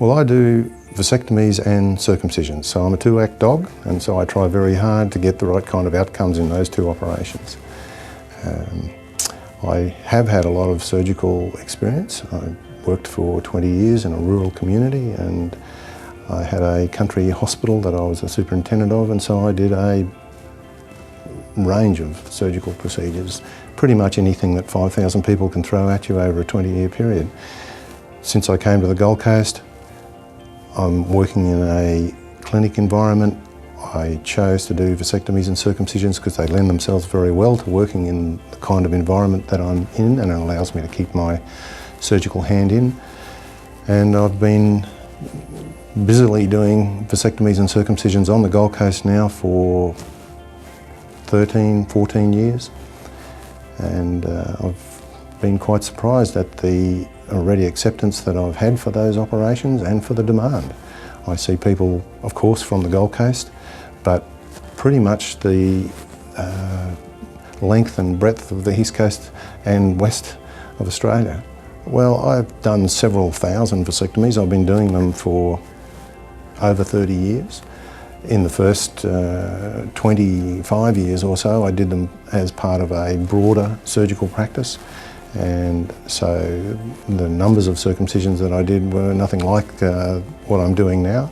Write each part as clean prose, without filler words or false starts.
Well, I do vasectomies and circumcisions, so I'm a two-act dog, and so I try very hard to get the right kind of outcomes in those two operations. I have had a lot of surgical experience. I worked for 20 years in a rural community, and I had a country hospital that I was a superintendent of, and so I did a range of surgical procedures, pretty much anything that 5,000 people can throw at you over a 20-year period. Since I came to the Gold Coast, I'm working in a clinic environment. I chose to do vasectomies and circumcisions because they lend themselves very well to working in the kind of environment that I'm in, and it allows me to keep my surgical hand in. And I've been busily doing vasectomies and circumcisions on the Gold Coast now for 13, 14 years. And I've been quite surprised at the already acceptance that I've had for those operations and for the demand. I see people, of course, from the Gold Coast, but pretty much the length and breadth of the East Coast and west of Australia. Well, I've done several thousand vasectomies. I've been doing them for over 30 years. In the first 25 years or so, I did them as part of a broader surgical practice. And so the numbers of circumcisions that I did were nothing like what I'm doing now.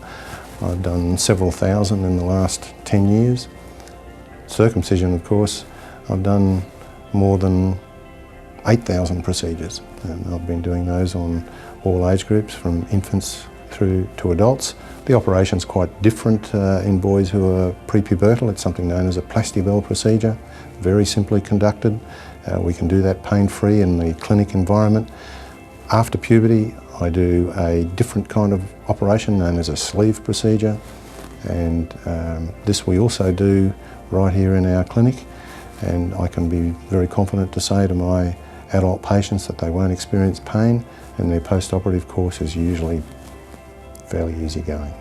I've done several thousand in the last 10 years. Circumcision, of course, I've done more than 8,000 procedures, and I've been doing those on all age groups, from infants through to adults. The operation's quite different in boys who are prepubertal. It's something known as a plastibell procedure, very simply conducted. We can do that pain-free in the clinic environment. After puberty, I do a different kind of operation known as a sleeve procedure, and this we also do right here in our clinic, and I can be very confident to say to my adult patients that they won't experience pain, and their post-operative course is usually fairly easygoing.